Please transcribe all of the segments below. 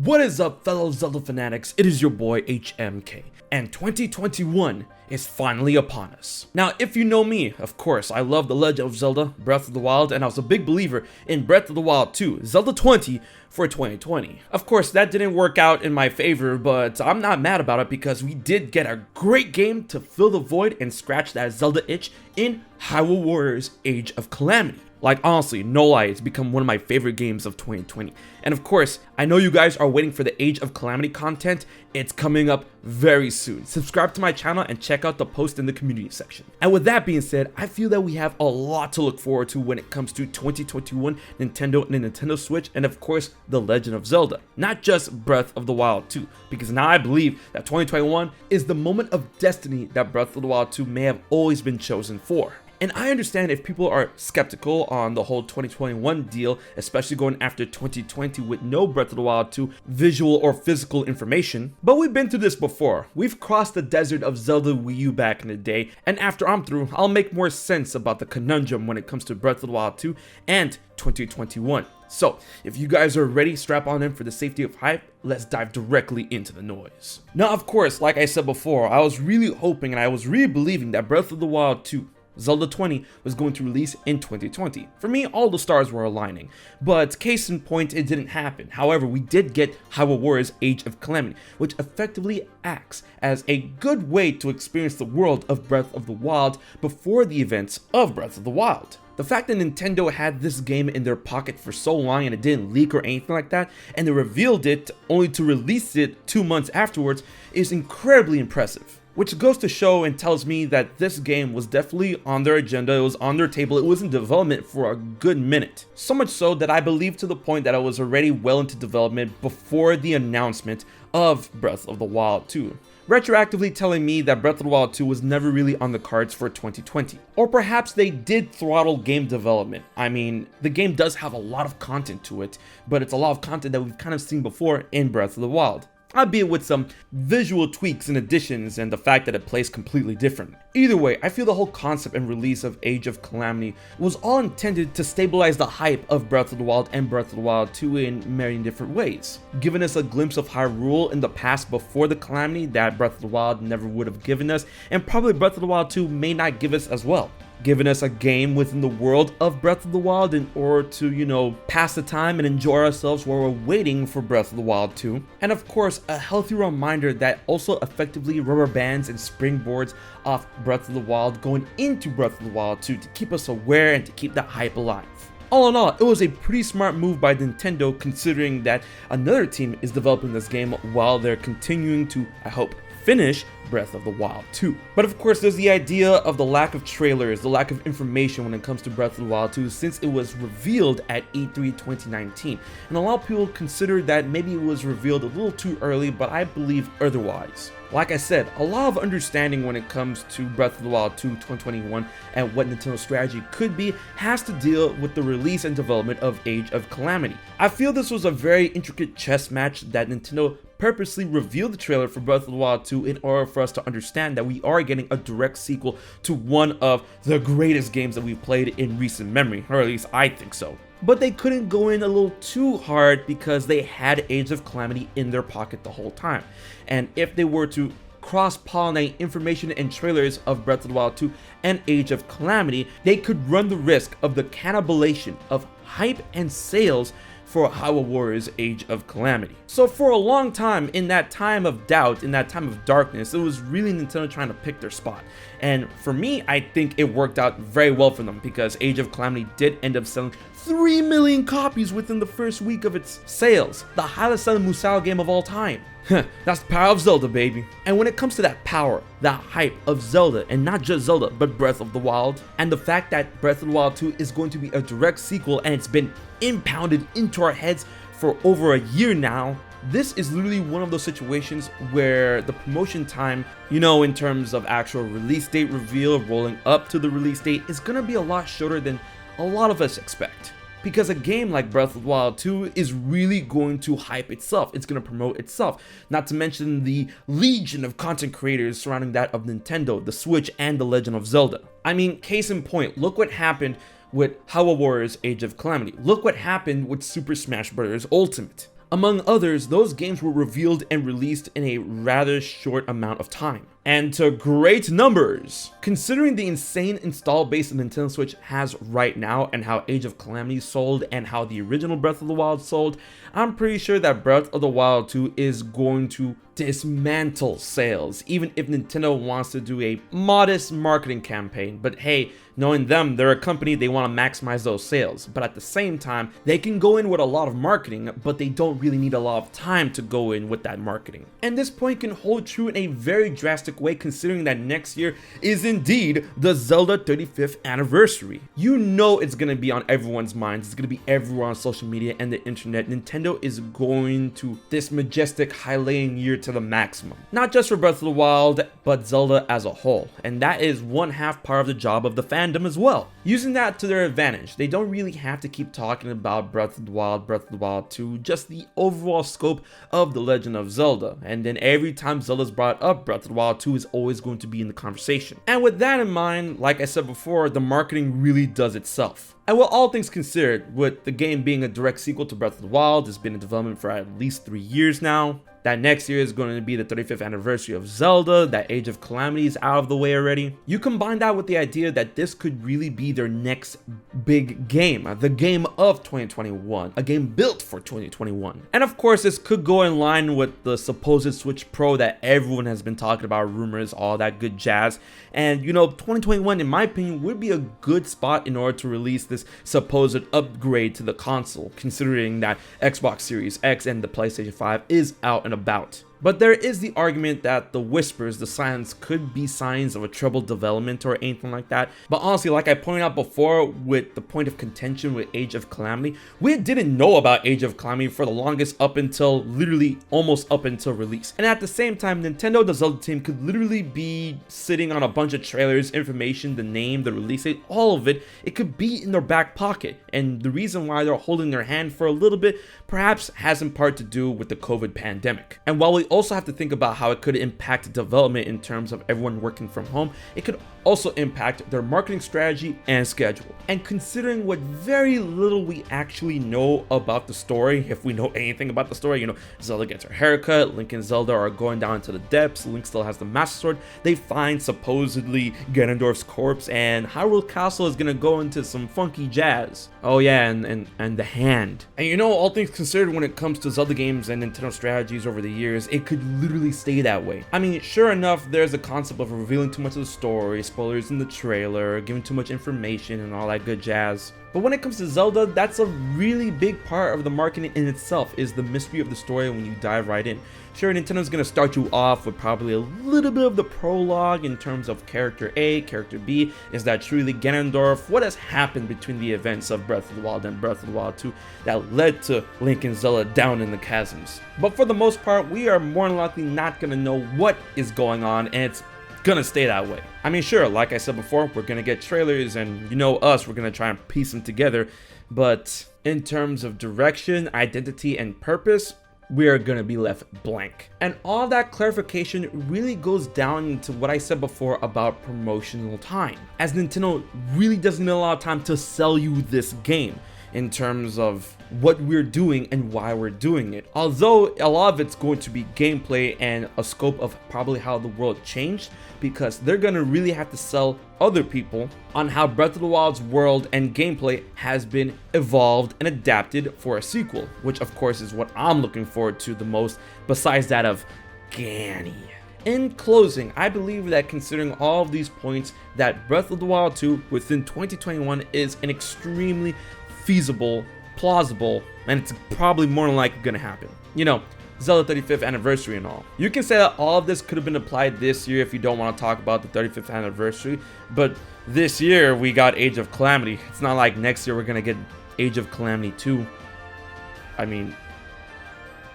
What is up, fellow Zelda fanatics? It is your boy HMK, and 2021 is finally upon us. Now, if you know me, of course, I love The Legend of Zelda Breath of the Wild, and I was a big believer in Breath of the Wild 2, Zelda 20, for 2020. Of course, that didn't work out in my favor, but I'm not mad about it because we did get a great game to fill the void and scratch that Zelda itch in Hyrule Warriors Age of Calamity. Like, honestly, no lie, it's become one of my favorite games of 2020. And of course, I know you guys are waiting for the Age of Calamity content. It's coming up very soon. Subscribe to my channel and check out the post in the community section. And with that being said, I feel that we have a lot to look forward to when it comes to 2021 Nintendo and the Nintendo Switch, and of course, The Legend of Zelda. Not just Breath of the Wild 2, because now I believe that 2021 is the moment of destiny that Breath of the Wild 2 may have always been chosen for. And I understand if people are skeptical on the whole 2021 deal, especially going after 2020 with no Breath of the Wild 2 visual or physical information, but we've been through this before. We've crossed the desert of Zelda Wii U back in the day, and after I'm through, I'll make more sense about the conundrum when it comes to Breath of the Wild 2 and 2021. So, if you guys are ready, strap on in for the safety of hype, let's dive directly into the noise. Now, of course, like I said before, I was really hoping and I was really believing that Breath of the Wild 2 Zelda 20 was going to release in 2020. For me, all the stars were aligning, but case in point, it didn't happen. However, we did get Hyrule Warriors Age of Calamity, which effectively acts as a good way to experience the world of Breath of the Wild before the events of Breath of the Wild. The fact that Nintendo had this game in their pocket for so long and it didn't leak or anything like that, and they revealed it only to release it 2 months afterwards, is incredibly impressive. Which goes to show and tells me that this game was definitely on their agenda, it was on their table, it was in development for a good minute. So much so that I believe to the point that it was already well into development before the announcement of Breath of the Wild 2. Retroactively telling me that Breath of the Wild 2 was never really on the cards for 2020. Or perhaps they did throttle game development. I mean, the game does have a lot of content to it, but it's a lot of content that we've kind of seen before in Breath of the Wild, albeit with some visual tweaks and additions and the fact that it plays completely different. Either way, I feel the whole concept and release of Age of Calamity was all intended to stabilize the hype of Breath of the Wild and Breath of the Wild 2 in many different ways, giving us a glimpse of Hyrule in the past before the Calamity that Breath of the Wild never would have given us, and probably Breath of the Wild 2 may not give us as well. Giving us a game within the world of Breath of the Wild in order to, pass the time and enjoy ourselves while we're waiting for Breath of the Wild 2. And of course, a healthy reminder that also effectively rubber bands and springboards off Breath of the Wild going into Breath of the Wild 2 to keep us aware and to keep that hype alive. All in all, it was a pretty smart move by Nintendo considering that another team is developing this game while they're continuing to, I hope, finish Breath of the Wild 2. But of course, there's the idea of the lack of trailers, the lack of information when it comes to Breath of the Wild 2 since it was revealed at E3 2019. And a lot of people consider that maybe it was revealed a little too early, but I believe otherwise. Like I said, a lot of understanding when it comes to Breath of the Wild 2 2021 and what Nintendo's strategy could be has to deal with the release and development of Age of Calamity. I feel this was a very intricate chess match that Nintendo purposely revealed the trailer for Breath of the Wild 2 in order for us to understand that we are getting a direct sequel to one of the greatest games that we've played in recent memory, or at least I think so. But they couldn't go in a little too hard because they had Age of Calamity in their pocket the whole time. And if they were to cross-pollinate information and trailers of Breath of the Wild 2 and Age of Calamity, they could run the risk of the cannibalization of hype and sales for Hyrule Warriors Age of Calamity. So for a long time, in that time of doubt, in that time of darkness, it was really Nintendo trying to pick their spot. And for me, I think it worked out very well for them because Age of Calamity did end up selling 3 million copies within the first week of its sales. The highest selling Musou game of all time. That's the power of Zelda, baby. And when it comes to that power, that hype of Zelda, and not just Zelda, but Breath of the Wild, and the fact that Breath of the Wild 2 is going to be a direct sequel and it's been impounded into our heads for over a year now, this is literally one of those situations where the promotion time, in terms of actual release date reveal rolling up to the release date, is gonna be a lot shorter than a lot of us expect. Because a game like Breath of the Wild 2 is really going to hype itself, it's going to promote itself, not to mention the legion of content creators surrounding that of Nintendo, the Switch, and The Legend of Zelda. I mean, case in point, look what happened with Hyrule Warriors Age of Calamity. Look what happened with Super Smash Bros. Ultimate. Among others, those games were revealed and released in a rather short amount of time, and to great numbers. Considering the insane install base the Nintendo Switch has right now and how Age of Calamity sold and how the original Breath of the Wild sold, I'm pretty sure that Breath of the Wild 2 is going to dismantle sales, even if Nintendo wants to do a modest marketing campaign. But hey, knowing them, they're a company, they want to maximize those sales, but at the same time, they can go in with a lot of marketing, but they don't really need a lot of time to go in with that marketing. And this point can hold true in a very drastic way, considering that next year is indeed the Zelda 35th anniversary. You know it's gonna be on everyone's minds, it's gonna be everywhere on social media and the internet. Nintendo is going to this majestic Hylian year to the maximum. Not just for Breath of the Wild, but Zelda as a whole. And that is one half part of the job of the fandom as well. Using that to their advantage, they don't really have to keep talking about Breath of the Wild 2, just the overall scope of The Legend of Zelda. And then every time Zelda's brought up, Breath of the Wild 2 is always going to be in the conversation. And with that in mind, like I said before, the marketing really does itself. And with all things considered, with the game being a direct sequel to Breath of the Wild, it's been in development for at least 3 years now. That next year is going to be the 35th anniversary of Zelda, that Age of Calamity is out of the way already. You combine that with the idea that this could really be their next big game, the game of 2021, a game built for 2021. And of course, this could go in line with the supposed Switch Pro that everyone has been talking about, rumors, all that good jazz. And you know, 2021, in my opinion, would be a good spot in order to release this supposed upgrade to the console, considering that Xbox Series X and the PlayStation 5 is out and about. But there is the argument that the whispers, the silence, could be signs of a troubled development or anything like that. But honestly, like I pointed out before with the point of contention with Age of Calamity, we didn't know about Age of Calamity for the longest up until literally almost up until release. And at the same time, Nintendo, the Zelda team, could literally be sitting on a bunch of trailers, information, the name, the release date, all of it. It could be in their back pocket. And the reason why they're holding their hand for a little bit perhaps has in part to do with the COVID pandemic. And while we also have to think about how it could impact development in terms of everyone working from home, it could also impact their marketing strategy and schedule. And considering what very little we actually know about the story, if we know anything about the story, you know, Zelda gets her haircut, Link and Zelda are going down into the depths, Link still has the Master Sword, they find supposedly Ganondorf's corpse, and Hyrule Castle is gonna go into some funky jazz. Oh yeah, and the hand. And you know, all things considered, when it comes to Zelda games and Nintendo strategies over the years, it could literally stay that way. I mean, sure enough, there's a concept of revealing too much of the story, spoilers in the trailer, giving too much information and all that good jazz. But when it comes to Zelda, that's a really big part of the marketing in itself, is the mystery of the story when you dive right in. Sure, Nintendo's gonna start you off with probably a little bit of the prologue in terms of character A, character B, is that truly Ganondorf? What has happened between the events of Breath of the Wild and Breath of the Wild 2 that led to Link and Zelda down in the chasms? But for the most part, we are more than likely not gonna know what is going on, and it's gonna stay that way. I mean, sure, like I said before, we're gonna get trailers, and you know us, we're gonna try and piece them together, but in terms of direction, identity, and purpose, we are gonna be left blank. And all that clarification really goes down into what I said before about promotional time, as Nintendo really doesn't need a lot of time to sell you this game in terms of what we're doing and why we're doing it. Although a lot of it's going to be gameplay and a scope of probably how the world changed, because they're gonna really have to sell other people on how Breath of the Wild's world and gameplay has been evolved and adapted for a sequel, which of course is what I'm looking forward to the most, besides that of Gani. In closing, I believe that considering all of these points, that Breath of the Wild 2 within 2021 is an extremely feasible, plausible, and it's probably more than likely gonna happen. You know, Zelda 35th anniversary and all. You can say that all of this could have been applied this year if you don't want to talk about the 35th anniversary, but this year we got Age of Calamity. It's not like next year we're gonna get Age of Calamity 2. I mean,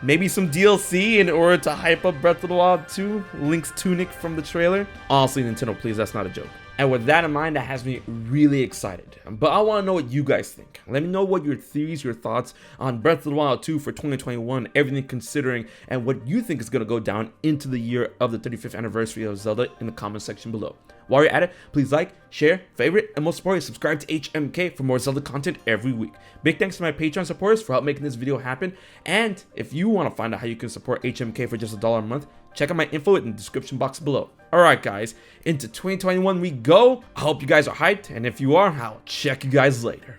maybe some DLC in order to hype up Breath of the Wild 2, Link's tunic from the trailer. Honestly, Nintendo, please, that's not a joke. And with that in mind, that has me really excited. But I want to know what you guys think. Let me know what your theories, your thoughts on Breath of the Wild 2 for 2021, everything considering, and what you think is going to go down into the year of the 35th anniversary of Zelda in the comment section below. While you're at it, please like, share, favorite, and most importantly, subscribe to HMK for more Zelda content every week. Big thanks to my Patreon supporters for helping making this video happen, and if you want to find out how you can support HMK for just $1 a month, check out my info in the description box below. Alright guys, into 2021 we go. I hope you guys are hyped, and if you are, I'll check you guys later.